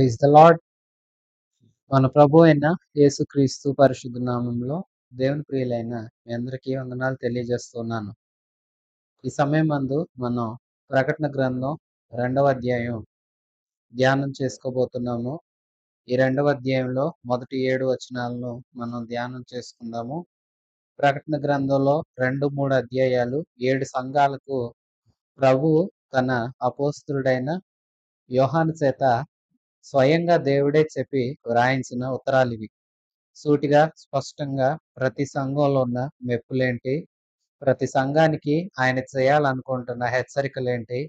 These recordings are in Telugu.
Praise the lord. మన ప్రభు అయిన యేసుక్రీస్తు పరిశుద్ధ నామంలో దేవుని ప్రియులైన మీ అందరికీ వందనాలు తెలియజేస్తున్నాను. ఈ సమయం మందు మనం ప్రకటన గ్రంథం 2వ అధ్యాయం ధ్యానం చేసుకోబోతున్నాము. ఈ 2వ అధ్యాయంలో మొదటి 7 వచనాలను మనం ధ్యానం చేసుకుందాము. ప్రకటన గ్రంథంలో 2, 3 అధ్యాయాలు 7 సంఘాలకు ప్రభువు తన అపోస్తలుడైన యోహాను చేత స్వయంగా దేవుడే చెప్పి వ్రాయించిన ఉత్తరాలివి. సూటిగా స్పష్టంగా ప్రతి సంఘంలో ఉన్న మెప్పులేంటి, ప్రతి సంఘానికి ఆయన చేయాలనుకుంటున్న హెచ్చరికలేంటి,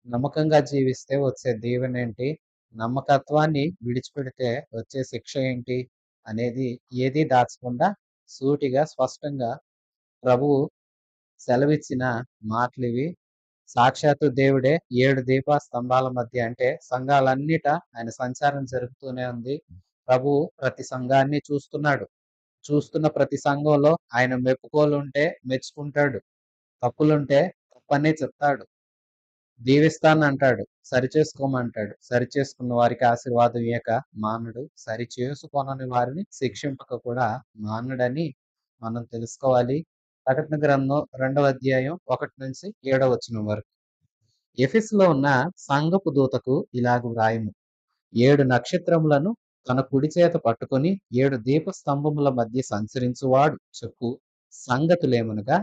నమ్మకంగా జీవిస్తే వచ్చే దీవెనేంటి, నమ్మకత్వాన్ని విడిచిపెడితే వచ్చే శిక్ష ఏంటి అనేది ఏదీ దాచకుండా సూటిగా స్పష్టంగా ప్రభువు సెలవిచ్చిన మాటలివి. సాక్షాత్తు దేవుడే 7 దీప స్తంభాల మధ్య అంటే సంఘాలన్నిట ఆయన సంచారం జరుగుతూనే ఉంది. ప్రభువు ప్రతి సంఘాన్ని చూస్తున్నాడు. చూస్తున్న ప్రతి సంఘంలో ఆయన మెప్పుకోలుంటే మెచ్చుకుంటాడు, తప్పులుంటే తప్పనే చెప్తాడు, దీవిస్తానంటాడు, సరిచేసుకోమంటాడు. సరిచేసుకున్న వారికి ఆశీర్వాదం ఇయ్యక మానడు, సరిచేసుకొనని వారిని శిక్షింపక కూడా మానడని మనం తెలుసుకోవాలి. ప్రకటన గ్రంథం 2వ అధ్యాయం 1 నుంచి 7వ వచనం వరకు. ఎఫెసులో ఉన్న సంఘపు దూతకు ఇలాగ వ్రాయుము. 7 నక్షత్రములను తన కుడి చేత పట్టుకొని 7 దీపస్తంభముల మధ్య సంచరించువాడు చెప్పు సంగతులేమనగా,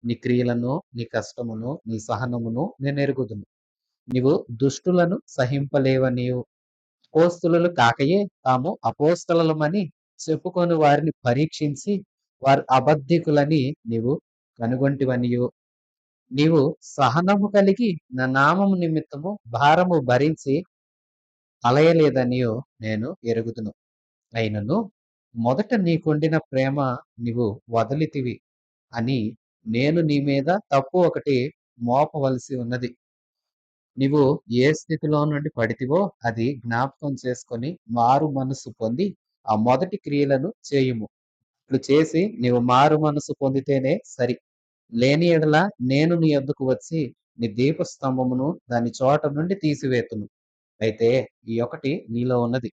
నీ క్రియలను, నీ కష్టమును, నీ సహనమును నేను ఎరుగుదును. నీవు దుష్టులను సహింపలేవనియు, అపోస్తలులు కాకయే తాము అపోస్తలమని చెప్పుకొని వారిని పరీక్షించి వారు అబద్ధికులని నీవు కనుగొంటివనియు, నీవు సహనము కలిగి నా నామము నిమిత్తము భారము భరించి అలయలేదనియో నేను ఎరుగుదును. అయినను మొదట నీకుండిన ప్రేమ నీవు వదలితివి అని నేను నీ మీద తప్పు ఒకటి మోపవలసి ఉన్నది. నీవు ఏ స్థితిలో నుండి పడితివో అది జ్ఞాపకం చేసుకొని మారు మనసు పొంది ఆ మొదటి క్రియలను చేయుము. ఇట్లు చేసి నీవు మారు మనసు పొందితేనే సరి. లేని ఎడల నేను నీ యొద్దకు వచ్చి నీ దీపస్తంభమును దాని చోట నుండి తీసివేతును. అయితే ఈ ఒకటి నీలో ఉన్నది,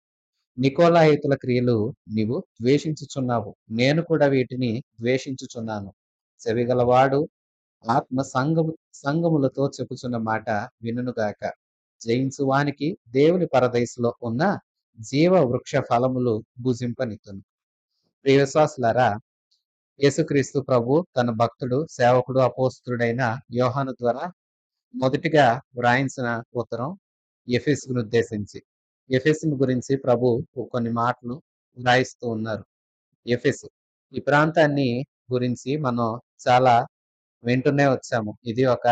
నికోలాయితుల క్రియలు నీవు ద్వేషించుచున్నావు, నేను కూడా వీటిని ద్వేషించుచున్నాను. చెవిగలవాడు ఆత్మ సంఘములతో చెప్పుచున్న మాట వినుగాక. జయించువానికి దేవుని పరదేశంలో ఉన్న జీవ వృక్ష ఫలములు భుజింపనిత్తును. ప్రియ విశ్వాసులారా, యేసుక్రీస్తు ప్రభు తన భక్తుడు, సేవకుడు, అపోస్తలుడైన యోహాను ద్వారా మొదటిగా వ్రాయించిన ఉత్తరం ఎఫెసును ఉద్దేశించి. ఎఫెసును గురించి ప్రభు కొన్ని మాటలు వ్రాయిస్తూ ఉన్నారు. ఎఫెసు ఈ ప్రాంతాన్ని గురించి మనం చాలా వింటూనే వచ్చాము. ఇది ఒక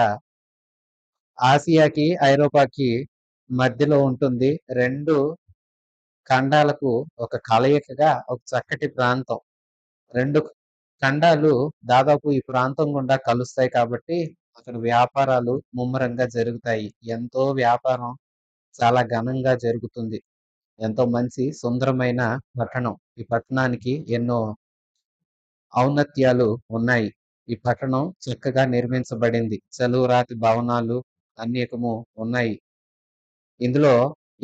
ఆసియాకి, ఐరోపాకి మధ్యలో ఉంటుంది. 2 ఖండాలకు ఒక కలయికగా ఒక చక్కటి ప్రాంతం. 2 ఖండాలు దాదాపు ఈ ప్రాంతం గుండా కలుస్తాయి కాబట్టి అక్కడ వ్యాపారాలు ముమ్మరంగా జరుగుతాయి. ఎంతో వ్యాపారం చాలా ఘనంగా జరుగుతుంది. ఎంతో మంచి సుందరమైన పట్టణం. ఈ పట్టణానికి ఎన్నో ఔన్నత్యాలు ఉన్నాయి. ఈ పట్టణం చక్కగా నిర్మించబడింది. చలువరాతి భవనాలు అనేకము ఉన్నాయి. ఇందులో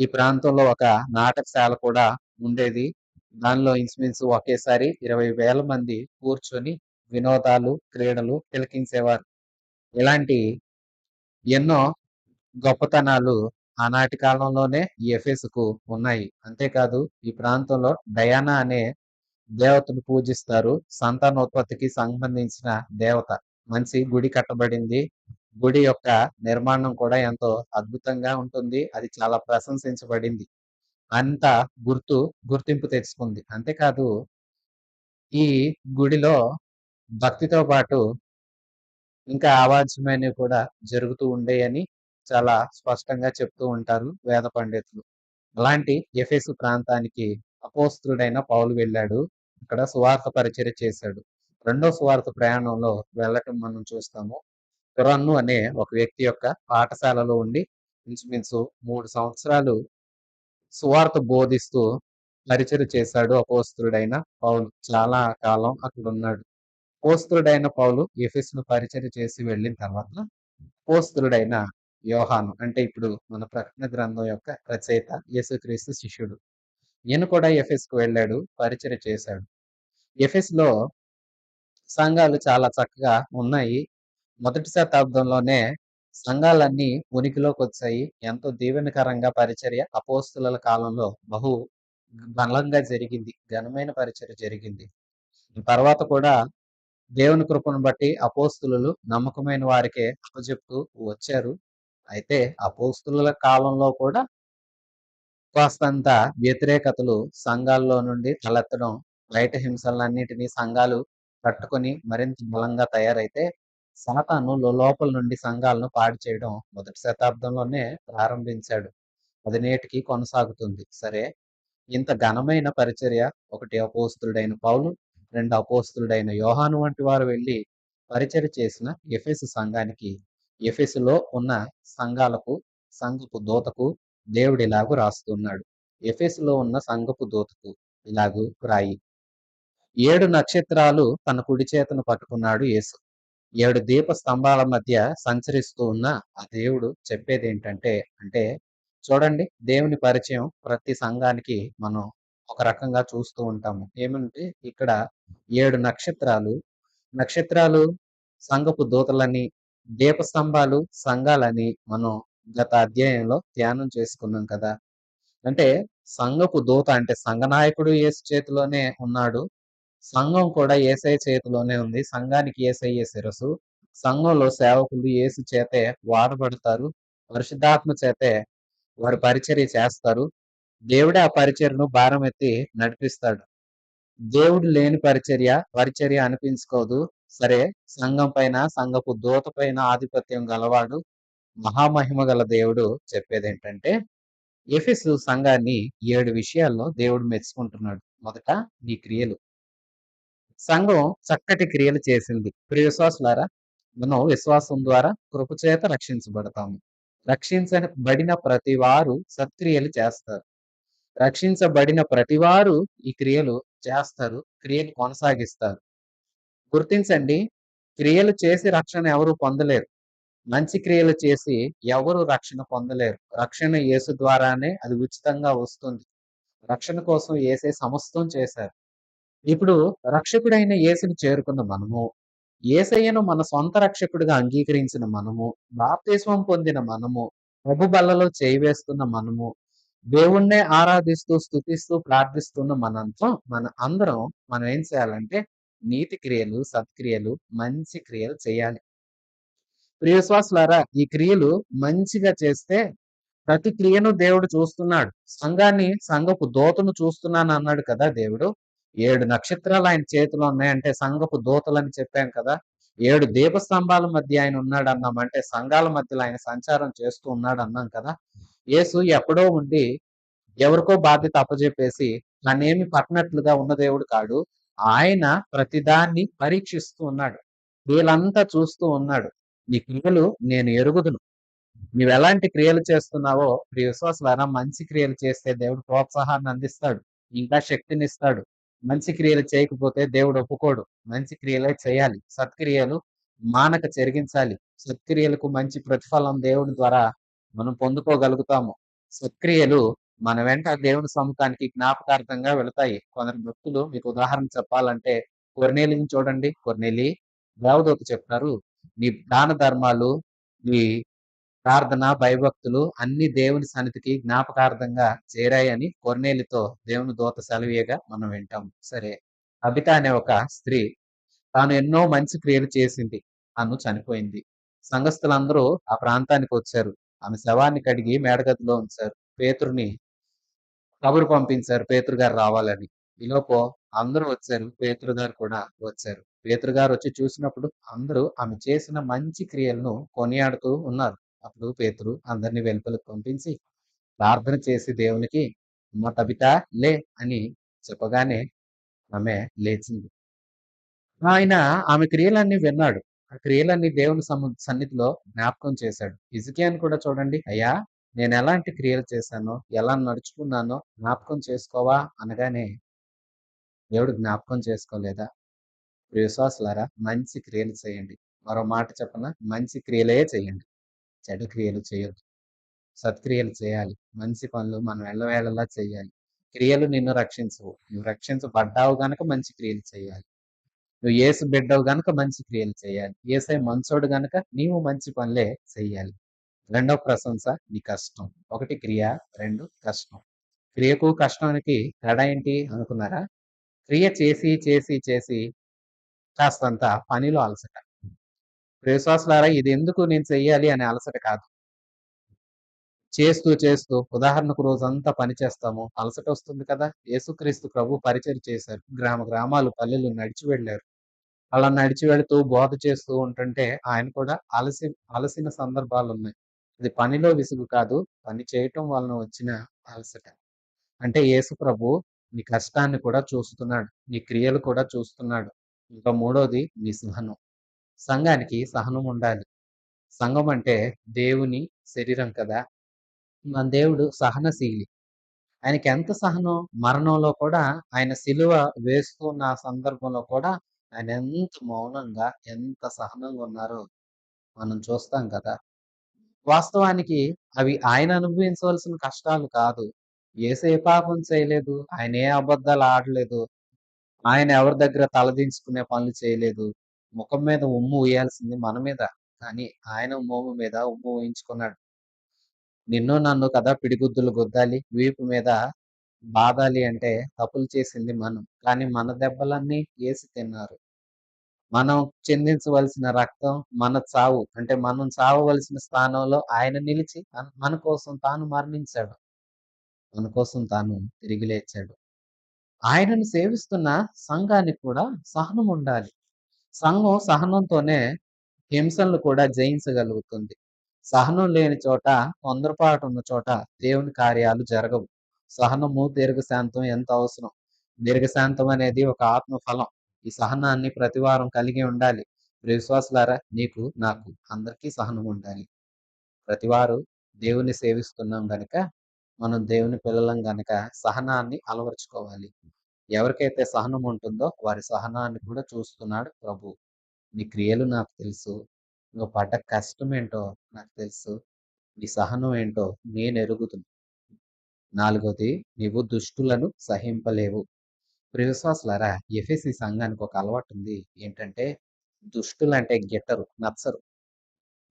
ఈ ప్రాంతంలో ఒక నాటకశాల కూడా ఉండేది. దానిలో ఇంచుమించు ఒకేసారి 20,000 మంది కూర్చొని వినోదాలు, క్రీడలు తిలకించేవారు. ఇలాంటి ఎన్నో గొప్పతనాలు ఆనాటి కాలంలోనే ఈ ఎఫెసుకు ఉన్నాయి. అంతేకాదు ఈ ప్రాంతంలో డయానా అనే దేవతను పూజిస్తారు. సంతానోత్పత్తికి సంబంధించిన దేవత. మంచి గుడి కట్టబడింది. గుడి యొక్క నిర్మాణం కూడా ఎంతో అద్భుతంగా ఉంటుంది. అది చాలా ప్రశంసించబడింది. అంత గుర్తింపు తెచ్చుకుంది. అంతేకాదు ఈ గుడిలో భక్తితో పాటు ఇంకా అవాచ్యమైనవి కూడా జరుగుతూ ఉండేయని చాలా స్పష్టంగా చెప్తూ ఉంటారు వేద పండితులు. అలాంటి ఎఫెసు ప్రాంతానికి అపోస్తలుడైన పౌలు వెళ్ళాడు. అక్కడ సువార్త పరిచర్య చేశాడు. రెండో సువార్త ప్రయాణంలో వెళ్ళటం మనం చూస్తాము. తురన్ను అనే ఒక వ్యక్తి యొక్క పాఠశాలలో ఉండి ఇంచుమించు 3 సంవత్సరాలు సువార్త బోధిస్తూ పరిచర్య చేశాడు అపోస్తలుడైన పౌలు. చాలా కాలం అక్కడ ఉన్నాడు. అపోస్తలుడైన పౌలు ఎఫెసును పరిచర్య చేసి వెళ్ళిన తర్వాత అపోస్తలుడైన యోహాను అంటే ఇప్పుడు మన ప్రకటన గ్రంథం యొక్క రచయిత యేసుక్రీస్తు శిష్యుడు. ఈయన కూడా ఎఫెసుకు వెళ్ళాడు, పరిచర్య చేశాడు. ఎఫెసులో సంఘాలు చాలా చక్కగా ఉన్నాయి. మొదటి శతాబ్దంలోనే సంఘాలన్నీ ఉనికిలోకొచ్చాయి. ఎంతో దీవెనకరంగా పరిచర్య అపోస్తలుల కాలంలో బహు బలంగా జరిగింది. ఘనమైన పరిచర్య జరిగింది. తర్వాత కూడా దేవుని కృపను బట్టి అపోస్తలులు నమ్మకమైన వారికే అప్పజెప్తూ వచ్చారు. అయితే అపోస్తలుల కాలంలో కూడా కాస్తంత వ్యతిరేకతలు సంఘాల్లో నుండి తలెత్తడం, బయట హింసలన్నిటిని సంఘాలు తట్టుకొని మరింత బలంగా తయారైతే, సాతాను లోపల నుండి సంఘాలను పాడు చేయడం మొదటి శతాబ్దంలోనే ప్రారంభించాడు. అది నేటికి కొనసాగుతుంది. సరే, ఇంత ఘనమైన పరిచర్య, ఒకటి అపోస్తలుడైన పౌలు, రెండు అపోస్తలుడైన యోహాను వంటి వారు వెళ్లి పరిచర్య చేసిన ఎఫెసు సంఘానికి, ఎఫెసులో ఉన్న సంఘాలకు, సంఘపు దూతకు దేవుడు ఇలాగు రాస్తున్నాడు. ఎఫెసులో ఉన్న సంఘపు దూతకు ఇలాగు రాయి. 7 నక్షత్రాలు తన కుడి చేతను పట్టుకున్నాడు యేసు. 7 దీప స్తంభాల మధ్య సంచరిస్తూ ఉన్న ఆ దేవుడు చెప్పేదేంటంటే, అంటే చూడండి, దేవుని పరిచయం ప్రతి సంఘానికి మనం ఒక రకంగా చూస్తూ ఉంటాము. ఏమంటే ఇక్కడ 7 నక్షత్రాలు, నక్షత్రాలు సంఘపు దూతలని, దీపస్తంభాలు సంఘాలని మనం గత అధ్యాయంలో ధ్యానం చేసుకున్నాం కదా! అంటే సంఘపు దూత అంటే సంఘ నాయకుడు యేసు చేతిలోనే ఉన్నాడు. సంఘం కూడా యేసయ్య చేతిలోనే ఉంది. సంఘానికి యేసయ్యే శిరస్సు. సంఘంలో సేవకులు యేసు చేతే వాడబడతారు. పరిశుద్ధాత్మ చేతే వారు పరిచర్య చేస్తారు. దేవుడే ఆ పరిచర్యను భారమెత్తి నడిపిస్తాడు. దేవుడు లేని పరిచర్య అనిపించుకోదు. సరే, సంఘం పైన, సంఘపు దూత పైన ఆధిపత్యం గలవాడు, మహామహిమ గల దేవుడు చెప్పేదేంటంటే, ఎఫెసు సంఘాన్ని 7 విషయాల్లో దేవుడు మెచ్చుకుంటున్నాడు. మొదట నీ క్రియలు. సంఘం చక్కటి క్రియలు చేసింది. ప్రియ విశ్వాసులారా, మనం విశ్వాసం ద్వారా కృపచేత రక్షించబడతాము. రక్షించబడిన ప్రతి వారు సత్క్రియలు చేస్తారు. రక్షించబడిన ప్రతివారు ఈ క్రియలు చేస్తారు. క్రియలు కొనసాగిస్తారు. గుర్తించండి, క్రియలు చేసి రక్షణ ఎవరు పొందలేరు. మంచి క్రియలు చేసి ఎవరు రక్షణ పొందలేరు. రక్షణ యేసు ద్వారానే అది ఉచితంగా వస్తుంది. రక్షణ కోసం యేసే సమస్తం చేశారు. ఇప్పుడు రక్షకుడైన యేసుని చేరుకున్న మనము, యేసయ్యను మన సొంత రక్షకుడిగా అంగీకరించిన మనము, బాప్తిస్మం పొందిన మనము, ప్రభు బల్లలో చేయి వేస్తున్న మనము, దేవుణ్ణే ఆరాధిస్తూ, స్తుతిస్తూ, ప్రార్థిస్తున్న మన అందరం మనం ఏం చేయాలంటే నీతి క్రియలు, సత్క్రియలు, మంచి క్రియలు చేయాలి. ప్రియ విశ్వాసులారా, ఈ క్రియలు మంచిగా చేస్తే ప్రతి క్రియను దేవుడు చూస్తున్నాడు. సంఘాన్ని, సంఘపు దూతను చూస్తున్నాను అన్నాడు కదా దేవుడు. 7 నక్షత్రాలు ఆయన చేతిలో ఉన్నాయంటే సంఘపు దూతలని చెప్పాం కదా! 7 దీపస్తంభాల మధ్య ఆయన ఉన్నాడు అన్నాం. అంటే సంఘాల మధ్యలో ఆయన సంచారం చేస్తూ ఉన్నాడు అన్నాం కదా! యేసు ఎక్కడో ఉండి ఎవరికో బాధ్యత అప్పజెప్పేసి తనేమి పట్టనట్లుగా ఉన్న దేవుడు కాడు. ఆయన ప్రతిదాన్ని పరీక్షిస్తూ ఉన్నాడు. క్రియలంతా చూస్తూ ఉన్నాడు. నీ క్రియలు నేను ఎరుగుదును. నీవెలాంటి క్రియలు చేస్తున్నావో ప్రియ విశ్వాసులారా, మంచి క్రియలు చేస్తే దేవుడు ప్రోత్సాహాన్ని అందిస్తాడు. ఇంకా శక్తినిస్తాడు. మంచి క్రియలు చేయకపోతే దేవుడు ఒప్పుకోడు. మంచి క్రియలే చేయాలి. సత్క్రియలు మానక చెరిగించాలి. సత్క్రియలకు మంచి ప్రతిఫలం దేవుని ద్వారా మనం పొందుకోగలుగుతాము. సత్క్రియలు మన వెంట దేవుని సముఖానికి జ్ఞాపకార్థంగా వెళతాయి. కొందరు భక్తులు, మీకు ఉదాహరణ చెప్పాలంటే కొర్నేలిని చూడండి. కొర్నేలి, దేవదూత చెప్తారు, నీ దాన ధర్మాలు, నీ ప్రార్థన, భయభక్తులు అన్ని దేవుని సన్నిధికి జ్ఞాపకార్థంగా చేరాయని కొర్నేలితో దేవుని దూత సెలవీయగా మనం వింటాం. సరే, అబిత అనే ఒక స్త్రీ తాను ఎన్నో మంచి క్రియలు చేసింది. తను చనిపోయింది. సంఘస్థులందరూ ఆ ప్రాంతానికి వచ్చారు. ఆమె శవాన్ని కడిగి మేడగదిలో ఉంచారు. పేతురుని కబురు పంపించారు, పేతురు గారు రావాలని. ఈలోపు అందరూ వచ్చారు. పేతురు గారు కూడా వచ్చారు. పేతురు గారు వచ్చి చూసినప్పుడు అందరూ ఆమె చేసిన మంచి క్రియలను కొనియాడుతూ ఉన్నారు. అప్పుడు పేతురు అందరినీ వెలుపలకు పంపించి ప్రార్థన చేసి దేవునికి, అమ్మ తబిత, లే అని చెప్పగానే ఆమె లేచింది. ఆయన ఆమె క్రియలన్నీ విన్నాడు. ఆ క్రియలన్నీ దేవుని సన్నిధిలో జ్ఞాపకం చేశాడు. హిజ్కియాని కూడా చూడండి, అయ్యా, నేను ఎలాంటి క్రియలు చేశానో, ఎలా నడుచుకున్నానో జ్ఞాపకం చేసుకోవా అనగానే దేవుడు జ్ఞాపకం చేసుకోలేదా? ప్రియ విశ్వాసులారా, మంచి క్రియలు చేయండి. మరో మాట చెప్పనా? మంచి క్రియలే చేయండి. చెడు క్రియలు చేయొద్దు. సత్క్రియలు చేయాలి. మంచి పనులు మనం ఎల్లవేళలా చేయాలి. క్రియలు నిన్ను రక్షించవు. నువ్వు రక్షించబడ్డావు గనక మంచి క్రియలు చేయాలి. నువ్వు యేసు బిడ్డవు గనక మంచి క్రియలు చేయాలి. యేసయ్య మంచోడు గనక నీవు మంచి పనులే చెయ్యాలి. రెండో ప్రశంస నీ కష్టం. 1 క్రియ, 2 కష్టం. క్రియకు, కష్టానికి తేడా ఏంటి అనుకున్నారా? క్రియ చేసి, చేసి, చేసి కాస్తంత పనిలో అలసట. ప్రియవిశ్వాసులారా, ఇదెందుకు నేను చెయ్యాలి అనే అలసట కాదు. చేస్తూ, చేస్తూ ఉదాహరణకు రోజంతా పని చేస్తాము. అలసటొస్తుంది కదా! యేసుక్రీస్తు ప్రభు పరిచర్య చేశారు. గ్రామాలు, పల్లెలు నడిచి వెళ్లారు. అలా నడిచి వెళుతూ బోధ చేస్తూ ఉంటుంటే ఆయన కూడా అలసిన సందర్భాలున్నాయి. ఇది పనిలో విసుగు కాదు. పని చేయటం వలన వచ్చిన అలసట. అంటే యేసు ప్రభు నీ కష్టాన్ని కూడా చూస్తున్నాడు. నీ క్రియలు కూడా చూస్తున్నాడు. ఇంకా మూడోది నీ సహనం. సంఘానికి సహనం ఉండాలి. సంఘం అంటే దేవుని శరీరం కదా! మన దేవుడు సహనశీలి. ఆయనకెంత సహనం మరణంలో కూడా ఆయన సిలువ వేస్తున్న ఆ సందర్భంలో కూడా ఆయన ఎంత మౌనంగా, ఎంత సహనంగా ఉన్నారో మనం చూస్తాం కదా! వాస్తవానికి అవి ఆయన అనుభవించవలసిన కష్టాలు కాదు. యేసు ఏ పాపం చేయలేదు. ఆయన ఏ అబద్ధాలు ఆడలేదు. ఆయన ఎవరి దగ్గర తలదించుకునే పనులు చేయలేదు. ముఖం మీద ఉమ్ము ఊయాల్సింది మన మీద. కానీ ఆయన మోము మీద ఉమ్ము ఊయించుకున్నాడు. నిన్ను నన్ను కదా పిడిగుద్దులు గుద్దాలి, వీపు మీద బాదాలి అంటే తప్పులు చేసింది మనం. కానీ మన దెబ్బలన్నీ యేసు తిన్నారు. మనం చిందించవలసిన రక్తం, మన చావు అంటే మనం చావవలసిన స్థానంలో ఆయన నిలిచి మన కోసం తాను మరణించాడు. మన కోసం తాను తిరిగి లేచాడు. ఆయనను సేవిస్తున్న సంఘానికి కూడా సహనం ఉండాలి. సంఘం సహనంతోనే హింసలను కూడా జయించగలుగుతుంది. సహనం లేని చోట, తొందరపాటు ఉన్న చోట దేవుని కార్యాలు జరగవు. సహనము, దీర్ఘశాంతం ఎంత అవసరం. దీర్ఘశాంతం అనేది ఒక ఆత్మ ఫలం. ఈ సహనాన్ని ప్రతివారం కలిగి ఉండాలి. ప్రియ విశ్వాసులారా, నీకు, నాకు అందరికీ సహనం ఉండాలి. ప్రతివారు దేవుని సేవిస్తున్నాం గనక, మనం దేవుని పిల్లలం గనక సహనాన్ని అలవరుచుకోవాలి. ఎవరికైతే సహనం ఉంటుందో వారి సహనాన్ని కూడా చూస్తున్నాడు ప్రభువు. నీ క్రియలు నాకు తెలుసు. నువ్వు పడ్డ కష్టమేంటో నాకు తెలుసు. నీ సహనం ఏంటో నేనెరుగుదును. నాలుగోది, నీవు దుష్టులను సహింపలేవు. ప్రియ విశ్వాసులారా, ఎఫెసీ సంఘానికి ఒక అలవాటుంది. ఏంటంటే, దుష్టులంటే గిట్టరు, నచ్చరు.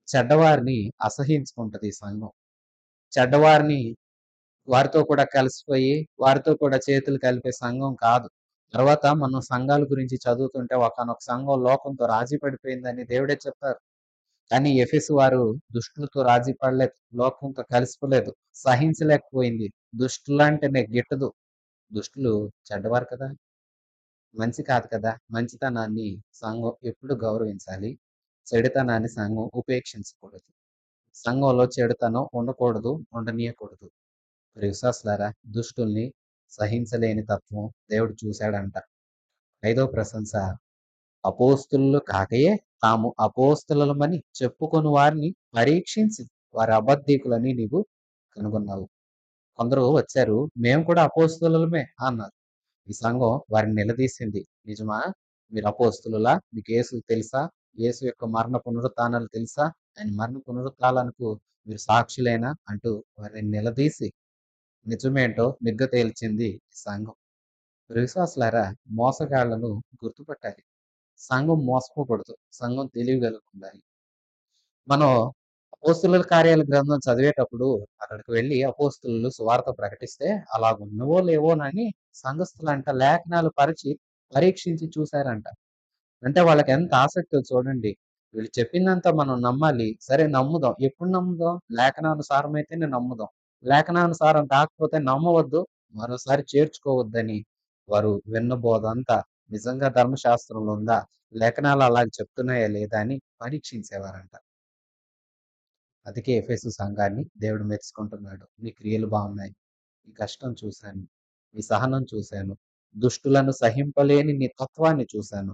చెడ్డవారిని అసహ్యించుకుంటది ఈ సంఘం. చెడ్డవారిని వారితో కూడా కలిసిపోయి, వారితో కూడా చేతులు కలిపే సంఘం కాదు. తర్వాత మనం సంఘాల గురించి చదువుతుంటే ఒకానొక సంఘం లోకంతో రాజీ పడిపోయిందని దేవుడే చెప్పారు. కానీ ఎఫెసు వారు దుష్టులతో రాజీ పడలేదు. లోకంతో కలిసిపోలేదు. సహించలేకపోయింది. దుష్టులంటేనే గిట్టదు. దుష్టులు చెడ్డవారు కదా! మంచి కాదు కదా! మంచితనాన్ని సంఘం ఎప్పుడు గౌరవించాలి. చెడుతనాన్ని సంఘం ఉపేక్షించకూడదు. సంఘంలో చెడుతనం ఉండకూడదు, ఉండనీయకూడదు. ప్రియ విశ్వాసులారా, దుష్టుల్ని సహించలేని తత్వం దేవుడు చూశాడంట. ఐదో ప్రశంస, అపోస్తులు కాకయే తాము అపోస్తలులమని చెప్పుకొని వారిని పరీక్షించి వారి అబద్ధీకులని నీవు కనుగొన్నావు. కొందరు వచ్చారు, మేము కూడా అపోస్తలులమే అన్నారు. ఈ సంఘం వారిని నిలదీసింది. నిజమా? మీరు అపోస్తలులా? మీకు యేసు తెలుసా? యేసు యొక్క మరణ పునరుత్థానాలు తెలుసా? ఆయన మరణ పునరుత్థానాలకు మీరు సాక్షులేనా? అంటూ వారిని నిలదీసి నిజమేంటో నిగ్గు తేల్చింది ఈ సంఘం. విశ్వాసులారా, మోసగాళ్లను గుర్తుపట్టాలి. సంఘం మోసపోకూడదు. సంఘం తెలివిగలిగి ఉండాలి. మనం అపోస్తలుల కార్యాల గ్రంథం చదివేటప్పుడు అక్కడికి వెళ్లి అపోస్తలులు సువార్త ప్రకటిస్తే అలాగున్నవో లేవోనని సంఘస్థులంట లేఖనాలు పరీక్షించి చూశారంట. అంటే వాళ్ళకి ఎంత ఆసక్తో చూడండి. వీళ్ళు చెప్పిందంతా మనం నమ్మాలి. సరే నమ్ముదాం. ఎప్పుడు నమ్ముదాం? లేఖనానుసారమైతేనే నమ్ముదాం. లేఖనానుసారం కాకపోతే నమ్మవద్దు. మరోసారి చేర్చుకోవద్దని వారు విన్న బోధంతా నిజంగా ధర్మశాస్త్రంలో ఉందా? లేఖనాలు అలాగ చెప్తున్నాయా లేదా అని పరీక్షించేవారంట. అందుకే ఎఫెసు సంఘాన్ని దేవుడు మెచ్చుకుంటున్నాడు. నీ క్రియలు బాగున్నాయి. నీ కష్టం చూశాను. నీ సహనం చూశాను. దుష్టులను సహింపలేని నీ తత్వాన్ని చూశాను.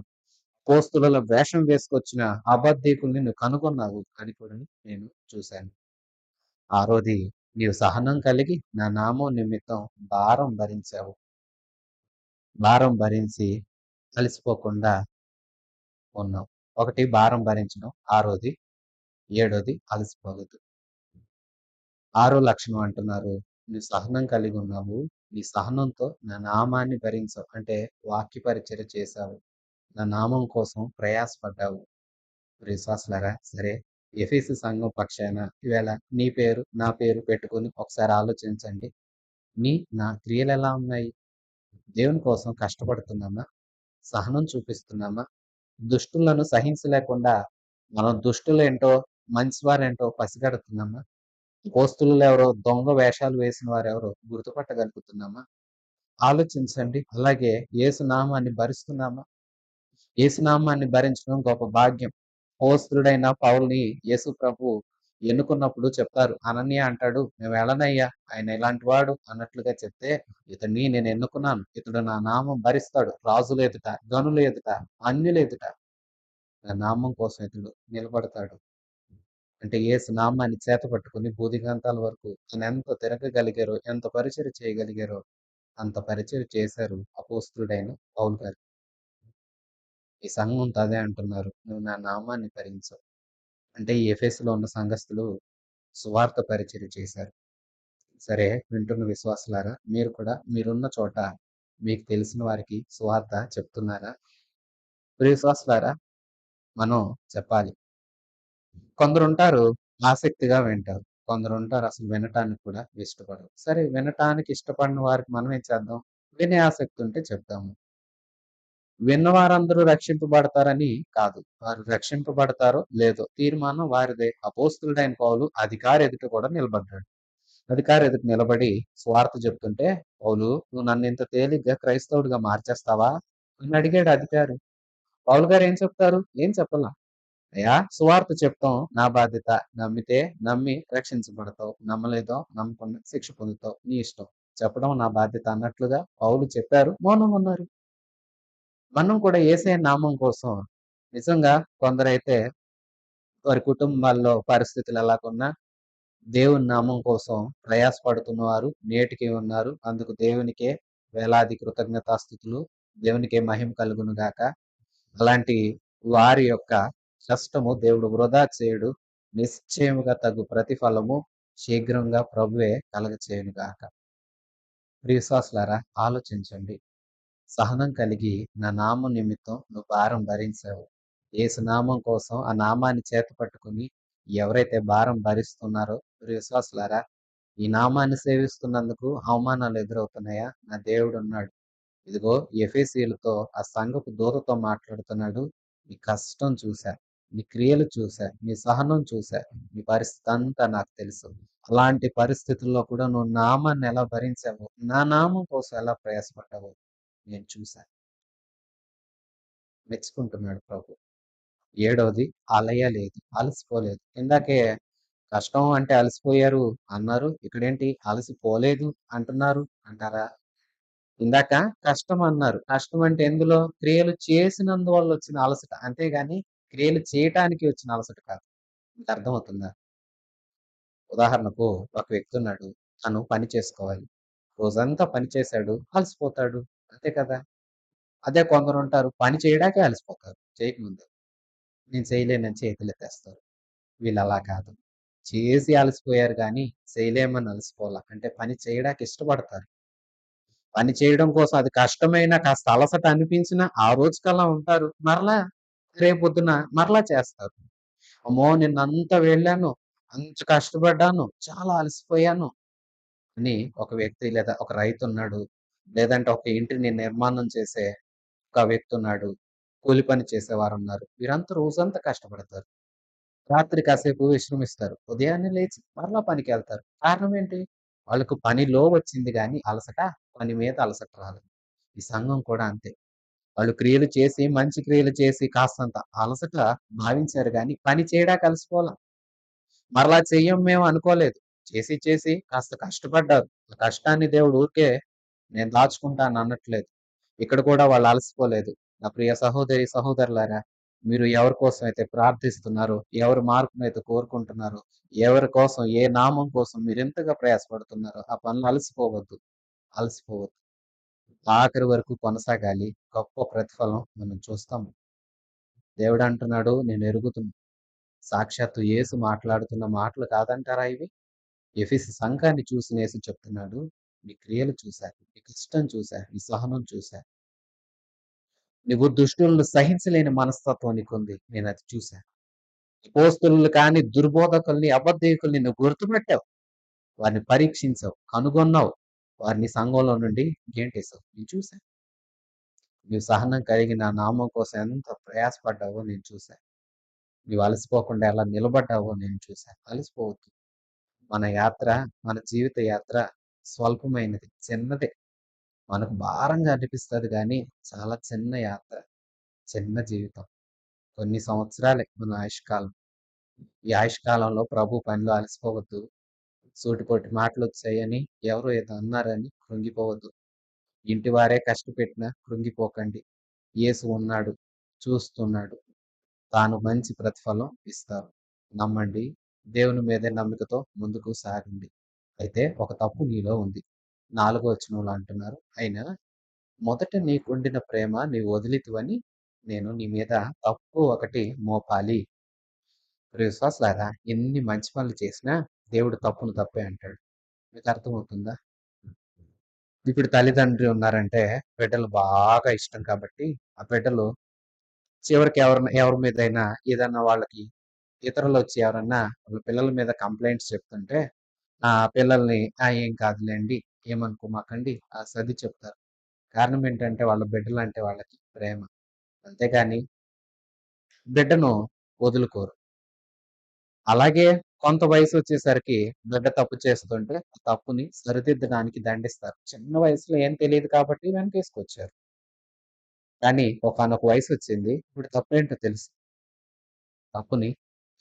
అపోస్తలుల వేషం వేసుకొచ్చిన అబద్ధీకుల్ని నువ్వు కనుగొన్నావు అని కూడా నేను చూశాను. ఆరోది, నీవు సహనం కలిగి నా నామం నిమిత్తం భారం భరించావు. భారం భరించి అలసిపోకుండా ఉన్నావు. ఒకటి భారం భరించడం. ఆరోది, ఏడోది అలసిపోవద్దు. ఆరో లక్షణం అంటున్నారు, "నువ్వు సహనం కలిగి ఉన్నావు. నీ సహనంతో నా నామాన్ని భరించావు." అంటే వాక్య పరిచర్య చేశావు. నా నామం కోసం ప్రయాసపడ్డావు. విశ్వాసులారా, సరే, ఎఫెసు సంఘం పక్షాన ఈవేళ నీ పేరు, నా పేరు పెట్టుకొని ఒకసారి ఆలోచించండి. నా క్రియలెలా ఉన్నాయి? దేవుని కోసం కష్టపడుతున్నామా? సహనం చూపిస్తున్నామా? దుష్టులను సహించలేకుండా మనం దుష్టులేంటో, మంచివారేంటో పసిగడుతున్నామా? అపోస్తలులెవరో, దొంగ వేషాలు వేసిన వారెవరో గుర్తుపట్టగలుగుతున్నామా? ఆలోచించండి. అలాగే యేసు నామాన్ని భరిస్తున్నామా? యేసు నామాన్ని భరించడం గొప్ప భాగ్యం. అపోస్తలుడైన పౌలుని యేసు ప్రభువు ఎన్నుకున్నప్పుడు చెప్తారు. అననీయ అంటాడు, "మేము వెళ్ళనయ్యా, ఆయన ఇలాంటి వాడు" అన్నట్లుగా చెప్తే, "ఇతన్ని నేను ఎన్నుకున్నాను. ఇతడు నా నామం భరిస్తాడు. రాజుల ఎదుట, గనుల ఎదుట, అన్యుల ఎదుట నా నామం కోసం ఇతడు నిలబడతాడు." అంటే యేసు నామాన్ని చేతపట్టుకొని భూదిగంతాల వరకు తనెంత తిరగగలిగారో, ఎంత పరిచర్య చేయగలిగారో అంత పరిచర్య చేశారు అపోస్తలుడైన పౌలు గారు. ఈ సంఘంతో అదే అంటున్నారు, "నువ్వు నా నామాన్ని భరించవు." అంటే ఈ ఎఫెసులో ఉన్న సంఘస్థులు సువార్త పరిచర్య చేశారు. సరే, వింటున్న విశ్వాసులారా, మీరు కూడా మీరున్న చోట మీకు తెలిసిన వారికి సువార్త చెప్తున్నారా? ప్రియ విశ్వాసులారా, మనం చెప్పాలి. కొందరుంటారు ఆసక్తిగా వింటారు. కొందరుంటారు అసలు వినటానికి కూడా ఇష్టపడరు. సరే, వినటానికి ఇష్టపడని వారికి మనం ఏం చేద్దాం? వినే ఆసక్తి ఉంటే చెప్దాము. విన్నవారందరూ రక్షింపబడతారని కాదు. వారు రక్షింపబడతారో లేదో తీర్మానం వారిదే. అపోస్తలుడైన పౌలు అధికారి ఎదుట కూడా నిలబడ్డాడు. అధికారి ఎదుట నిలబడి సువార్త చెప్తుంటే, "పౌలు, నువ్వు నన్ను ఇంత తేలిగ్గా క్రైస్తవుడిగా మార్చేస్తావా?" అని అడిగాడు అధికారి. పౌలు గారు ఏం చెప్తారు? ఏం చెప్పలా. "అయ్యా, సువార్త చెప్తాం నా బాధ్యత. నమ్మితే నమ్మి రక్షించబడతావు. నమ్మలేదో నమ్మకుండా శిక్ష పొందుతావు. నీ ఇష్టం. చెప్పడం నా బాధ్యత" అన్నట్లుగా పౌలు చెప్పారు. మౌనంగా ఉన్నారు. మనం కూడా యేసయ్య నామం కోసం నిజంగా కొందరైతే వారి కుటుంబాల్లో పరిస్థితులు ఎలాగున్నా దేవుని నామం కోసం ప్రయాసపడుతున్నవారు నేటికి ఉన్నారు. అందుకు దేవునికే వేలాది కృతజ్ఞతాస్తుతులు. దేవునికే మహిమ కలుగును గాక. అలాంటి వారి యొక్క కష్టము దేవుడు వృధా చేయడు. నిశ్చయముగా తగు ప్రతిఫలము శీఘ్రంగా ప్రభువే కలగచేయును గాక. ప్రియ విశ్వాసులారా, ఆలోచించండి. సహనం కలిగి నా నామం నిమిత్తం నువ్వు భారం భరించావు. యేసు నామం కోసం ఆ నామాన్ని చేతపట్టుకుని ఎవరైతే భారం భరిస్తున్నారో ప్రియ విశ్వాసులారా, ఈ నామాన్ని సేవిస్తున్నందుకు అవమానాలు ఎదురవుతున్నాయా? నా దేవుడున్నాడు. ఇదిగో ఎఫెసీయులతో ఆ సంఘపు దూతతో మాట్లాడుతున్నాడు. నీ కష్టం చూసా, నీ క్రియలు చూసా, నీ సహనం చూసా, నీ పరిస్థితి అంతా నాకు తెలుసు. అలాంటి పరిస్థితుల్లో కూడా నువ్వు నామాన్ని ఎలా భరించావో, నా నామం కోసం ఎలా ప్రయాసపడ్డావో నేను చూసా. మెచ్చుకుంటున్నాడు ప్రభు. ఏడవది, అలయ లేదు, అలసిపోలేదు. ఇందాకే కష్టం అంటే అలసిపోయారు అన్నారు. ఇక్కడేంటి అలసిపోలేదు అంటున్నారు అంటారా? ఇందాక కష్టం అన్నారు. కష్టం అంటే ఎందులో? క్రియలు చేసినందువల్ల వచ్చిన అలసట. అంతేగాని క్రియలు చేయటానికి వచ్చిన అలసట కాదు. మీకు అర్థమవుతుందా? ఉదాహరణకు ఒక వ్యక్తి ఉన్నాడు. తను పని చేసుకోవాలి. రోజంతా పని చేశాడు, అలసిపోతాడు. అంతే కదా! అదే కొందరుంటారు పని చేయడానికే అలసిపోతారు. చేయకముందు. నేను చేయలేనని చేతులెత్తేస్తారు. వీళ్ళలా కాదు. చేసి అలసిపోయారు గానీ, చేయలేమని అలసిపోలా. అంటే పని చేయడానికి ఇష్టపడతారు. పని చేయడం కోసం అది కష్టమైనా కాస్త అలసట అనిపించినా ఆ రోజుకలా ఉంటారు. మరలా రేపొద్దున మరలా చేస్తారు. అమ్మో! నిన్నంత వెళ్ళాను, అంత కష్టపడ్డాను, చాలా అలసిపోయాను అని ఒక వ్యక్తి లేదా ఒక రైతున్నాడు. లేదంటే ఒక ఇంటిని నిర్మాణం చేసే ఒక వ్యక్తి ఉన్నాడు. కూలి పని చేసేవారున్నారు. వీరంతా రోజంతా కష్టపడతారు. రాత్రి కాసేపు విశ్రమిస్తారు. ఉదయాన్నే లేచి మరలా పనికెళ్తారు. కారణం ఏంటి? వాళ్ళకు పనిలో వచ్చింది గానీ అలసట, పని మీద అలసట రాలేదు. ఈ సంఘం కూడా అంతే. వాళ్ళు క్రియలు చేసి, మంచి క్రియలు చేసి కాస్తంత అలసట భావించారు గానీ, పని చేయడానికి అలసిపోలా. మరలా చెయ్యం మేము అనుకోలేదు. చేసి చేసి కాస్త కష్టపడ్డారు. ఆ కష్టాన్ని దేవుడు ఊరికే నేను దాచుకుంటాను అనట్లేదు. ఇక్కడ కూడా వాళ్ళు అలసిపోలేదు. నా ప్రియ సహోదరి, సహోదరులారా, మీరు ఎవరి కోసం అయితే ప్రార్థిస్తున్నారో, ఎవరి మార్పునైతే కోరుకుంటున్నారో, ఎవరి కోసం, ఏ నామం కోసం మీరెంతగా ప్రయాసపడుతున్నారో, ఆ పనులు అలసిపోవద్దు. అలసిపోవద్దు. ఆఖరి వరకు కొనసాగాలి. గొప్ప ప్రతిఫలం మనం చూస్తాము. దేవుడు అంటున్నాడు, నేను ఎరుగుతున్నా. సాక్షాత్తు యేసు మాట్లాడుతున్న మాటలు కాదంటారా ఇవి? ఎఫెసు సంఘాన్ని చూసిన యేసు చెప్తున్నాడు, నీ క్రియలు చూశా, నీ కష్టం చూశా, నీ సహనం చూశా. నువ్వు దుష్టులను సహించలేని మనస్తత్వం నీకుంది. నేనది చూశా. అపోస్తలులు కాని దుర్బోధకుల్ని, అబద్ధీకుల్ని నువ్వు గుర్తుపట్టావు. వారిని పరీక్షించావు, కనుగొన్నావు. వారిని సంఘంలో నుండి గెంటేసావు. నేను చూశా. నువ్వు సహనం కలిగి నా నామం కోసం ఎంత ప్రయాసపడ్డావో నేను చూశా. నువ్వు అలసిపోకుండా ఎలా నిలబడ్డావో నేను చూశా. అలసిపోవద్దు. మన యాత్ర, మన జీవిత యాత్ర స్వల్పమైనది, చిన్నదే. మనకు భారంగా అనిపిస్తది గానీ, చాలా చిన్న యాత్ర, చిన్న జీవితం. కొన్ని సంవత్సరాలే మన ఆయుష్కాలం. ఈ ఆయుష్కాలంలో ప్రభు పనిలో అలసిపోవద్దు. సూటిపోటి మాటలొచ్చాయని, ఎవరో ఏదో అన్నారని కృంగిపోవద్దు. ఇంటి వారే కష్టపెట్టినా కృంగిపోకండి. యేసు ఉన్నాడు, చూస్తున్నాడు. తాను మంచి ప్రతిఫలం ఇస్తారు. నమ్మండి. దేవుని మీదే నమ్మికతో ముందుకు సాగండి. అయితే ఒక తప్పు నీలో ఉంది. 4వ వచనంలో అంటున్నారు, అయినా మొదట నీకుండిన ప్రేమ నీవు వదిలితివని నేను నీ మీద తప్పు ఒకటి మోపాలి. ప్రియ విశ్వాసులారా, ఎన్ని మంచి పనులు చేసినా దేవుడు తప్పును తప్పే అంటాడు. మీకు అర్థమవుతుందా? ఇప్పుడు తల్లిదండ్రి ఉన్నారంటే బిడ్డలు బాగా ఇష్టం కాబట్టి, ఆ బిడ్డలు చివరికి ఎవరి మీదైనా ఏదన్నా వాళ్ళకి ఇతరులొచ్చి ఎవరన్నా వాళ్ళ పిల్లల మీద కంప్లెయింట్స్ చెప్తుంటే, ఆ పిల్లల్ని ఏం కాదులేండి, ఏమనుకోమాకండి సర్ది చెప్తారు. కారణం ఏంటంటే వాళ్ళ బిడ్డలంటే వాళ్ళకి ప్రేమ. అంతేగాని బిడ్డను వదులుకోరు. అలాగే కొంత వయసొచ్చేసరికి బిడ్డ తప్పు చేస్తుంటే, ఆ తప్పుని సరిదిద్దడానికి దండిస్తారు. చిన్న వయసులో ఏం తెలీదు కాబట్టి వెనకేసుకొచ్చారు. కానీ ఒకానొక వయసొచ్చింది. ఇప్పుడు తప్పేంటో తెలుసు. తప్పుని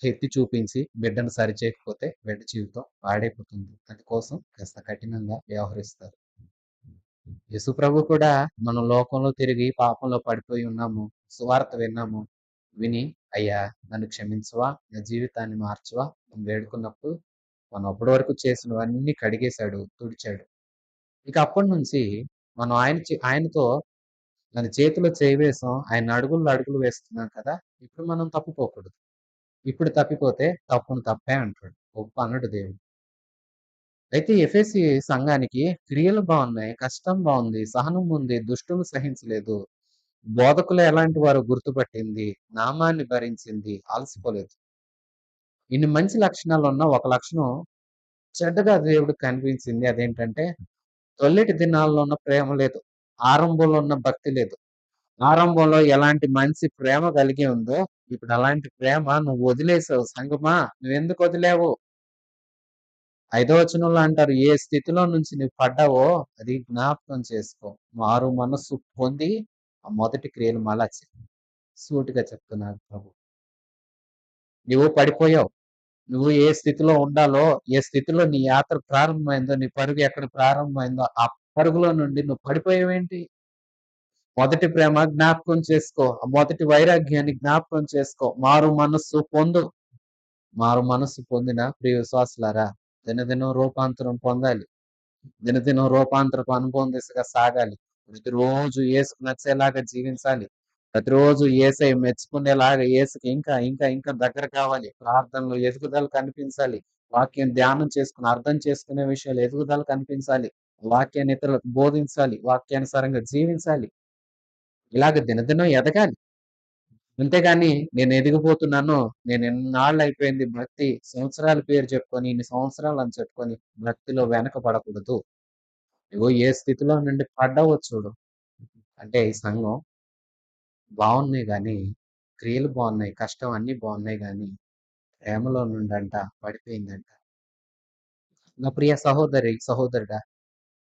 ఎత్తి చూపించి బిడ్డను సరిచేయకపోతే బిడ్డ జీవితం పాడైపోతుంది. అందుకోసం కాస్త కఠినంగా వ్యవహరిస్తారు. యేసుప్రభు కూడా మనం లోకంలో తిరిగి పాపంలో పడిపోయి ఉన్నాము. సువార్త విన్నాము. విని అయ్యా నన్ను క్షమించవా? నా జీవితాన్ని మార్చవా? అని వేడుకున్నప్పుడు మనం అప్పటి వరకు చేసినవన్నీ కడిగేశాడు, తుడిచాడు. ఇక అప్పటి నుంచి మనం ఆయనతో మన చేతిలో చేయి వేసాం. ఆయన అడుగుల్లో అడుగులు వేస్తున్నాం కదా! ఇప్పుడు మనం తప్పిపోకూడదు. ఇప్పుడు తప్పిపోతే తప్పును తప్పే అంటాడు. ఒప్పు అనడు దేవుడు. అయితే ఎఫెసీ సంఘానికి క్రియలు బాగున్నాయి, కష్టం బాగుంది, సహనం ఉంది, దుష్టులను సహించలేదు. బోధకులు ఎలాంటి వారో గుర్తుపట్టింది, నామాన్ని భరించింది, అలసిపోలేదు. ఇన్ని మంచి లక్షణాలు ఉన్న ఒక లక్షణం చెడ్డగా దేవుడికి కనిపించింది. అదేంటంటే తొల్లటి దినాల్లో ఉన్న ప్రేమ లేదు. ఆరంభంలో ఉన్న భక్తి లేదు. ఆరంభంలో ఎలాంటి మంచి ప్రేమ కలిగి ఉందో, ఇప్పుడు అలాంటి ప్రేమ నువ్వు వదిలేసావు సంగమా, నువ్వెందుకు వదిలావు? 5వ వచనంలో అంటారు, ఏ స్థితిలో నుంచి నువ్వు పడ్డావో అది జ్ఞాపకం చేసుకో. మారు మనస్సు పొంది ఆ మొదటి క్రియలు మళ్ళా చెయ్. సూటిగా చెప్తున్నాడు ప్రభు. నువ్వు పడిపోయావు. నువ్వు ఏ స్థితిలో ఉండాలో, ఏ స్థితిలో నీ యాత్ర ప్రారంభమైందో, నీ పరుగు ఎక్కడ ప్రారంభమైందో, ఆ పరుగులో నుండి నువ్వు పడిపోయావేంటి? మొదటి ప్రేమ జ్ఞాపకం చేసుకో. ఆ మొదటి వైరాగ్యాన్ని జ్ఞాపకం చేసుకో. మారు మనస్సు పొందు. మారు మనస్సు పొందిన ప్రియ విశ్వాసులారా, దినదినం రూపాంతరం పొందాలి. దినదినం రూపాంతరపు అనుభవం దిశగా సాగాలి. ప్రతిరోజు యేసుకు నచ్చేలాగా జీవించాలి. ప్రతిరోజు యేసయ్య మెచ్చుకునేలాగా యేసుకి ఇంకా ఇంకా ఇంకా దగ్గర కావాలి. ప్రార్థనలో ఎదుగుదల కనిపించాలి. వాక్యం ధ్యానం చేసుకుని అర్థం చేసుకునే విషయాలు ఎదుగుదల కనిపించాలి. వాక్యాన్ని ఇతరులకు బోధించాలి. వాక్యానుసారంగా జీవించాలి. ఇలాగ దినదినం ఎదగాలి. అంతేగాని నేను ఎదిగిపోతున్నాను, నేను ఎన్నాళ్ళు అయిపోయింది భక్తి, సంవత్సరాల పేరు చెప్పుకొని, ఇన్ని సంవత్సరాలు అని చెప్పుకొని భక్తిలో వెనకబడకూడదు. నువ్వు ఏ స్థితిలో నుండి పడ్డావో చూడు. అంటే ఈ సంఘం బావున్నాయి గానీ, క్రియలు బావున్నాయి, కష్టం అన్నీ బావున్నాయి గానీ, ప్రేమలో నుండంట పడిపోయిందంట. నా ప్రియ సహోదరి, సహోదరుడా,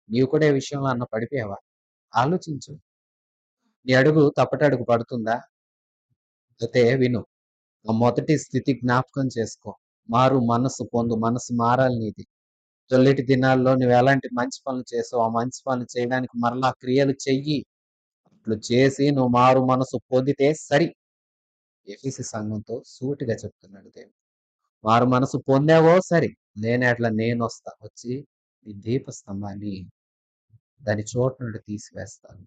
నీవు కూడా ఈ విషయంలో పడిపోయావా? ఆలోచించు. నీ అడుగు తప్పటడుగు పడుతుందా? అయితే విను. ఆ మొదటి స్థితి జ్ఞాపకం చేసుకో. మారు మనస్సు పొందు. మనసు మారాలి నీది. తొల్లటి దినాల్లో నువ్వెలాంటి మంచి పనులు చేసావో, ఆ మంచి పనులు చేయడానికి మరలా క్రియలు చెయ్యి. అట్లు చేసి నువ్వు మారు మనసు పొందితే సరి. ఎఫెసీ సంఘంతో సూటిగా చెప్తున్నాడు దేవుడు. మారు మనసు పొందావో సరి. లేని యెడల నేనొస్తా. వచ్చి నీ దీపస్తంభాన్ని దాని చోటు నుండి తీసివేస్తాను.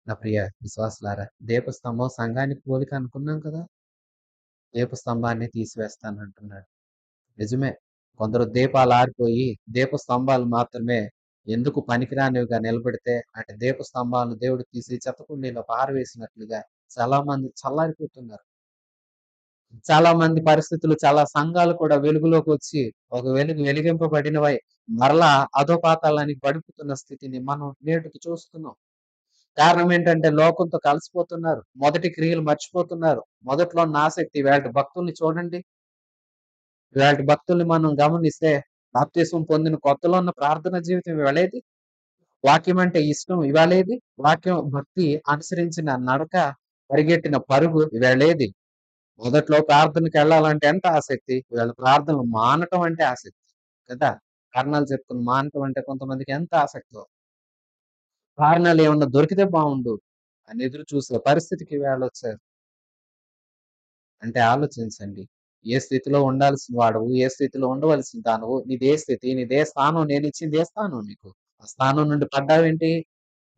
నా ప్రియ విశ్వాసులారా, దీపస్తంభం సంఘానికి పోలిక అనుకున్నాం కదా! దీపస్తంభాన్ని తీసివేస్తానంటున్నాడు. నిజమే. కొందరు దీపాలు ఆరిపోయి దీప స్తంభాలు మాత్రమే ఎందుకు పనికిరానివిగా నిలబెడితే అంటే దీప స్తంభాలను దేవుడు తీసి చెత్తకుండీలో పారవేసినట్లుగా చాలా మంది చల్లారిపోతున్నారు. చాలా మంది పరిస్థితులు చాలా సంఘాలు కూడా వెలుగులోకి వచ్చి ఒక వెలిగింపబడినవై మరలా అధోపాతాళానికి పడిపోతున్న స్థితిని మనం నేటికి చూస్తున్నాం. కారణం ఏంటంటే లోకంతో కలిసిపోతున్నారు. మొదటి క్రియలు మర్చిపోతున్నారు. మొదట్లో ఉన్న ఆసక్తి ఇవాల్టి భక్తుల్ని చూడండి. ఇవాల్టి భక్తుల్ని మనం గమనిస్తే బాప్తిస్మం పొందిన కొత్తలో ఉన్న ప్రార్థన జీవితం ఇవాళేది? వాక్యం అంటే ఇష్టం ఇవాళేది? వాక్యం భక్తి అనుసరించిన నడక పరిగెట్టిన పరుగు ఇవాళేది? మొదట్లో ప్రార్థనకెళ్ళాలంటే ఎంత ఆసక్తి. ఇవాళ ప్రార్థనలు మానటం అంటే ఆసక్తి కదా! కారణాలు చెప్పుకొని మానటం అంటే కొంతమందికి ఎంత ఆసక్తో. కారణాలు ఏమన్నా దొరికితే బావుండు అని ఎదురు చూసే పరిస్థితికి ఇవాళొచ్చారు. అంటే ఆలోచించండి. ఏ స్థితిలో ఉండాల్సిన వాడవు, ఏ స్థితిలో ఉండవలసిన దానవు, నీదే స్థితి, నీదే స్థానం, నేనిచ్చింది ఏ స్థానం నీకు? ఆ స్థానం నుండి పడ్డావేంటి?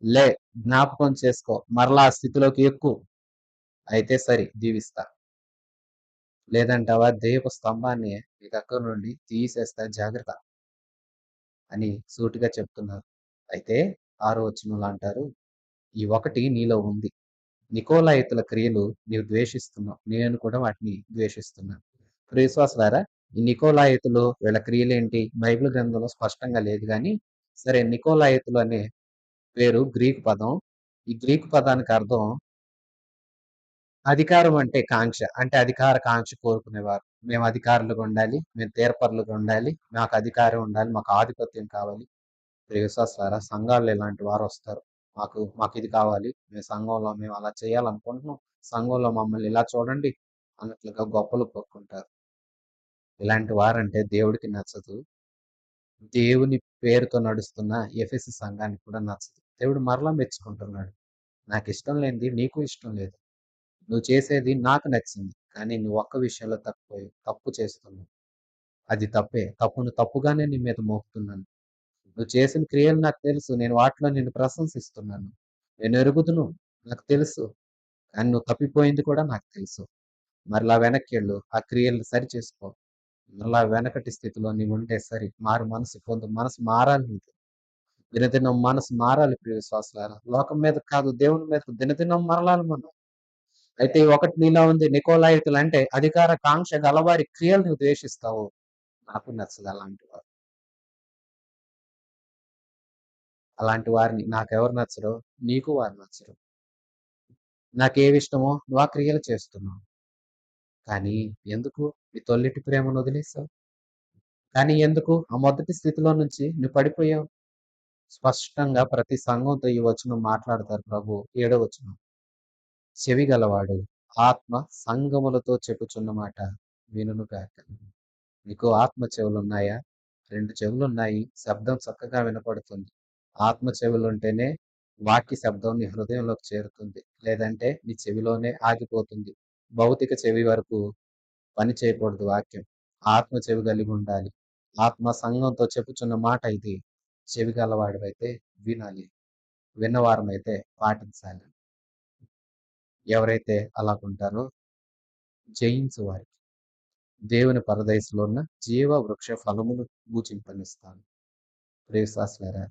లే, జ్ఞాపకం చేసుకో. మరలా ఆ స్థితిలోకి ఎక్కు. అయితే సరి దీవిస్తా. లేదంటావా దీప స్తంభాన్ని నీ దగ్గర నుండి తీసేస్తా జాగ్రత్త అని సూటిగా చెప్తున్నారు. అయితే 6వ వచనంలో అంటారు, ఈ ఒకటి నీలో ఉంది. నికోలాయితుల క్రియలు నీవు ద్వేషిస్తున్నావు. నేను కూడా వాటిని ద్వేషిస్తున్నాను. ప్రియ విశ్వాసులారా, ఈ నికోలాయితులు వీళ్ళ క్రియలేంటి? బైబిల్ గ్రంథంలో స్పష్టంగా లేదు గాని, సరే నికోలాయితులు అనే పేరు గ్రీకు పదం. ఈ గ్రీకు పదానికి అర్థం అధికారం అంటే కాంక్ష. అంటే అధికార కాంక్ష కోరుకునేవారు. మేము అధికారులుగా ఉండాలి. మేము తీర్పరులుగా ఉండాలి. మాకు అధికారం ఉండాలి. మాకు ఆధిపత్యం కావాలి. ప్రియ విశ్వాసులారా, సంఘాల్లో ఇలాంటి వారొస్తారు. మాకిది కావాలి. మేము అలా చేయాలనుకుంటున్నాం. సంఘంలో మమ్మల్ని ఇలా చూడండి అన్నట్లుగా గొప్పలు పొక్కుకుంటారు. ఇలాంటి వారంటే దేవుడికి నచ్చదు. దేవుని పేరుతో నడుస్తున్న ఎఫెసు సంఘానికి కూడా నచ్చదు. దేవుడు మరలా మెచ్చుకుంటున్నాడు. నాకిష్టం లేనిది నీకు ఇష్టం లేదు. నువ్వు చేసేది నాకు నచ్చింది. కానీ నువ్వు ఒక్క విషయంలో తప్పు చేస్తున్నావు. అది తప్పే. తప్పును తప్పుగానే నీ మీద మోపుతున్నాను. నువ్వు చేసిన క్రియలు నాకు తెలుసు. నేను వాటిలో నిన్ను ప్రశంసిస్తున్నాను. నేను ఎరుగుదును. నాకు తెలుసు. కానీ నువ్వు తప్పిపోయింది కూడా నాకు తెలుసు. మరలా వెనక్కెళ్ళు. ఆ క్రియలను సరిచేసుకో. మరలా వెనకటి స్థితిలో నీవుంటే సరి. మారు మనసు పొందు. మనసు మారాలి నీకు. దినదినం మనసు మారాలి ప్రియ విశ్వాసులారా. లోకం మీద కాదు దేవుని మీదకు దినదినం మరలాలి మనం. అయితే ఈ ఒకటి నీలో ఉంది. నికోలాయితులు అంటే అధికార కాంక్ష గలవారి క్రియలు నువ్వు ద్వేషిస్తావు. నాకు నచ్చదు అలాంటి వారు. అలాంటి వారిని నాకెవరు నచ్చరో నీకు వారు నచ్చరు. నాకేవిష్టమో నువ్వు ఆ క్రియలు చేస్తున్నావు. కానీ ఎందుకు నీ తొల్లిటి ప్రేమను వదిలేసావు? కానీ ఎందుకు ఆ మొదటి స్థితిలో నుంచి నువ్వు పడిపోయావు? స్పష్టంగా ప్రతి సంఘంతో ఈ వచనం మాట్లాడతారు ప్రభు. 7వ వచనం. చెవి గలవాడు ఆత్మ సంగములతో చెప్పుచున్న మాట వినుగాక. నీకు ఆత్మ చెవులున్నాయా? 2 చెవులున్నాయి. శబ్దం చక్కగా వినపడుతుంది. ఆత్మ చెవులుంటేనే వాక్య శబ్దం నీ హృదయంలోకి చేరుతుంది. లేదంటే నీ చెవిలోనే ఆగిపోతుంది. భౌతిక చెవి వరకు పని చేయకూడదు వాక్యం. ఆత్మ చెవి కలిగి ఉండాలి. ఆత్మ సంఘంతో చెప్పుచున్న మాట ఇది. చెవి గలవాడివైతే వినాలి. విన్నవారమైతే పాటించాలి. ఎవరైతే అలాగుంటారో జయించు వారికి దేవుని పరదయసులో ఉన్న జీవ వృక్ష ఫలములు భుజింపనిస్తాను. ప్రియ విశ్వాసులారా,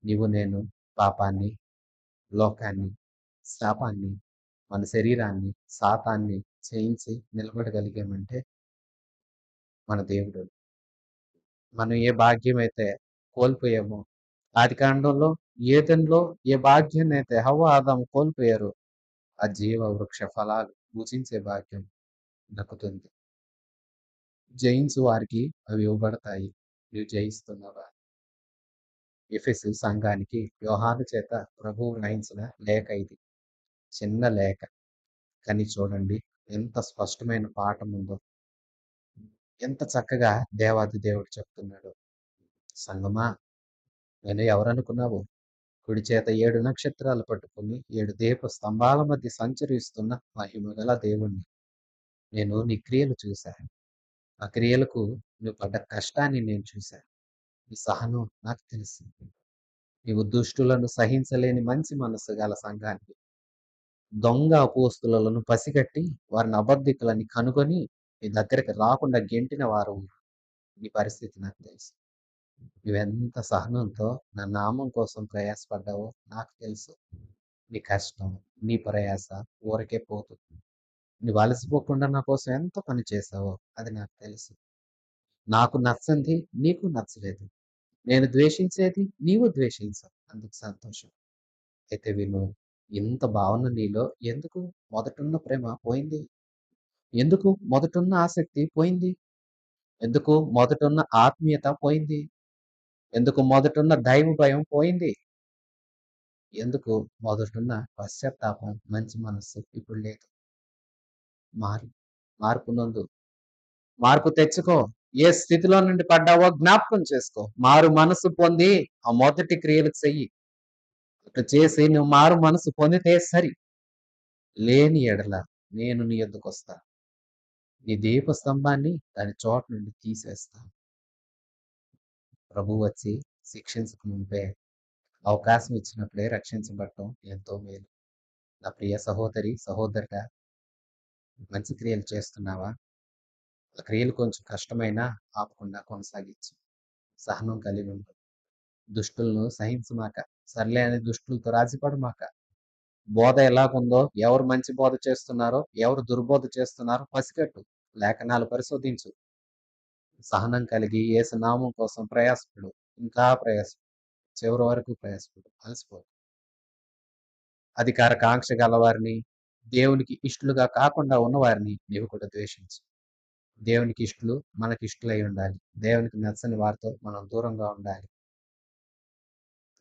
నీవు నేను పాపాన్ని, లోకాన్ని, శాపాన్ని, మన శరీరాన్ని, సాతాన్ని జయించి నిలబడగలిగామంటే మన దేవుడు. మనం ఏ భాగ్యం అయితే కోల్పోయామో, ఆదికాండంలో ఏదెన్‌లో ఏ భాగ్యాన్నయితే హవ్వ, ఆదాము కోల్పోయారో, ఆ జీవ వృక్ష ఫలాలు భుజించే భాగ్యం దక్కుతుంది. జయించు వారికి అవి ఇవ్వబడతాయి. నీవు జయిస్తున్నావా? ఎఫెసు సంఘానికి యోహాను చేత ప్రభువు రాయించిన లేఖ ఇది. చిన్న లేఖ. కానీ చూడండి ఎంత స్పష్టమైన పాఠం ఉందో. ఎంత చక్కగా దేవాది దేవుడు చెప్తున్నాడో. సంగమా, నేను ఎవరనుకున్నావు? కుడి చేత 7 నక్షత్రాలు పట్టుకొని 7 దీప స్తంభాల మధ్య సంచరిస్తున్న మహిమగల దేవుణ్ణి. నేను నీ క్రియలు చూశాను. ఆ క్రియలకు నువ్వు పడ్డ కష్టాన్ని నేను చూశాను. నీ సహనం నాకు తెలుసు. నీవు దుష్టులను సహించలేని మంచి మనస్సు గల సంఘానికి, దొంగ అపోస్తులను పసిగట్టి వారిని అబద్ధికులని కనుగొని నీ దగ్గరికి రాకుండా గెంటిన వారు. నీ పరిస్థితి నాకు తెలుసు. నువ్వెంత సహనంతో నా నామం కోసం ప్రయాసపడ్డావో నాకు తెలుసు. నీ కష్టం, నీ ప్రయాస ఊరికే పోదు. నువ్వు అలసిపోకుండా నా కోసం ఎంత పని చేశావో అది నాకు తెలుసు. నాకు నచ్చంది నీకు నచ్చలేదు. నేను ద్వేషించేది నీవు ద్వేషించవు. అందుకు సంతోషం. అయితే విను, ఇంత భావన నీలో ఎందుకు? మొదటున్న ప్రేమ పోయింది. ఎందుకు మొదటున్న ఆసక్తి పోయింది? ఎందుకు మొదటున్న ఆత్మీయత పోయింది? ఎందుకు మొదటున్న దైవ భయం పోయింది? ఎందుకు మొదటున్న పశ్చాత్తాపం, మంచి మనస్సు ఇప్పుడు లేదు? మారు. మార్పు నొందు. మార్పు తెచ్చుకో. ఏ స్థితిలో నుండి పడ్డావో జ్ఞాపకం చేసుకో. మారు మనసు పొంది ఆ మొదటి క్రియలు చెయ్యి. ఇట్లా చేసి నువ్వు మారు మనసు పొందితే సరి. లేని ఎడల నేను నీ యొద్దకొస్తా. నీ దీపస్తంభాన్ని దాని చోట నుండి తీసేస్తా. ప్రభువు వచ్చి శిక్షించక మునుపే అవకాశం ఇచ్చినప్పుడే రక్షించబడటం ఎంతో మేలు. నా ప్రియ సహోదరి, సహోదరుడా, మంచి క్రియలు చేస్తున్నావా? ఆ క్రియలు కొంచెం కష్టమైనా ఆపకుండా కొనసాగించు. సహనం కలిగి ఉండు. దుష్టులను సహించమాక. సర్లే అని దుష్టులతో రాజీపడమాక. బోధ ఎలాగుందో, ఎవరు మంచి బోధ చేస్తున్నారో, ఎవరు దుర్బోధ చేస్తున్నారో పసిగట్టు. లేఖనాలు పరిశోధించు. సహనం కలిగి యేసు నామం కోసం ప్రయాసపడు. ఇంకా ప్రయాసపడు. చివరి వరకు ప్రయాసపడు. అలసిపోకు. అధికార కాంక్ష గలవారిని, దేవునికి ఇష్టలుగా కాకుండా ఉన్నవారిని నీవు కూడా ద్వేషించు. దేవునికి ఇష్టలు మనకి ఇష్టలై ఉండాలి. దేవునికి నచ్చని వారితో మనం దూరంగా ఉండాలి.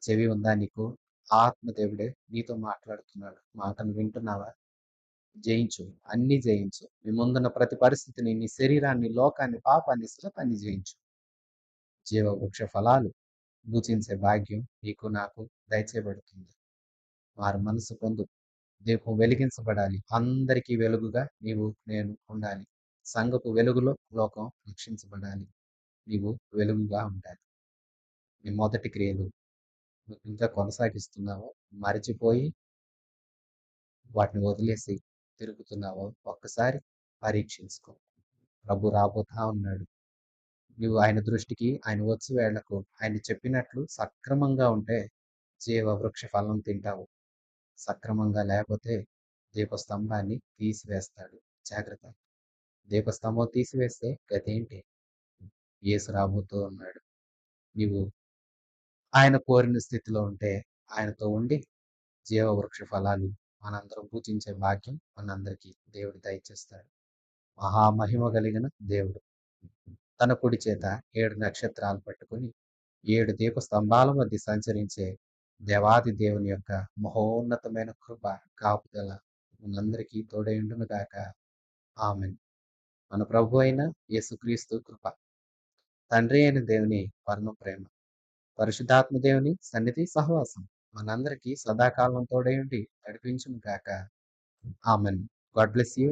చెవి ఉందా నీకు? ఆత్మదేవుడే నీతో మాట్లాడుతున్నాడు. మాటను వింటున్నావా? జయించు. అన్నీ జయించు. నీ ముందున్న ప్రతి పరిస్థితిని, నీ శరీరాన్ని, లోకాన్ని, పాపాన్ని, శ్రమని జయించు. జీవవృక్ష ఫలాలు భుజించే భాగ్యం నీకు నాకు దయచేయబడుతుంది. వారి మనసు పొందు. దీపం వెలిగించబడాలి. అందరికీ వెలుగుగా నీవు నేను ఉండాలి. సంఘపు వెలుగులో లోకం రక్షించబడాలి. నీవు వెలుగుగా ఉండాలి. నీ మొదటి క్రియలు నువ్వు ఇంకా కొనసాగిస్తున్నావో, మరిచిపోయి వాటిని వదిలేసి తిరుగుతున్నావో ఒక్కసారి పరీక్షించుకో. ప్రభు రాబోతా ఉన్నాడు. నువ్వు ఆయన దృష్టికి, ఆయన వచ్చు వేళకు ఆయన చెప్పినట్లు సక్రమంగా ఉంటే జీవ వృక్ష ఫలం తింటావు. సక్రమంగా లేకపోతే దీపస్తంభాన్ని తీసివేస్తాడు. జాగ్రత్త. దీపస్తంభం తీసివేస్తే గతేంటి? యేసు రాబోతూ ఉన్నాడు. నీవు ఆయన కోరిన స్థితిలో ఉంటే ఆయనతో ఉండి జీవవృక్ష ఫలాలు మనందరం పూజించే భాగ్యం మనందరికీ దేవుడు దయచేస్తాడు. మహామహిమ కలిగిన దేవుడు తన కుడి చేత 7 నక్షత్రాలు పట్టుకుని 7 దీపస్తంభాల మధ్య సంచరించే దేవాది దేవుని యొక్క మహోన్నతమైన కృప, కాపుదల మనందరికీ తోడైండును గాక. ఆమేన్. మన ప్రభు అయిన యేసుక్రీస్తు కృప, తండ్రి అయిన దేవుని పరమ ప్రేమ, పరిశుద్ధాత్మ దేవుని సన్నిధి సహవాసం మనందరికీ సదాకాలం తోడై ఉండి నడిపించును గాక. ఆమేన్. God bless you.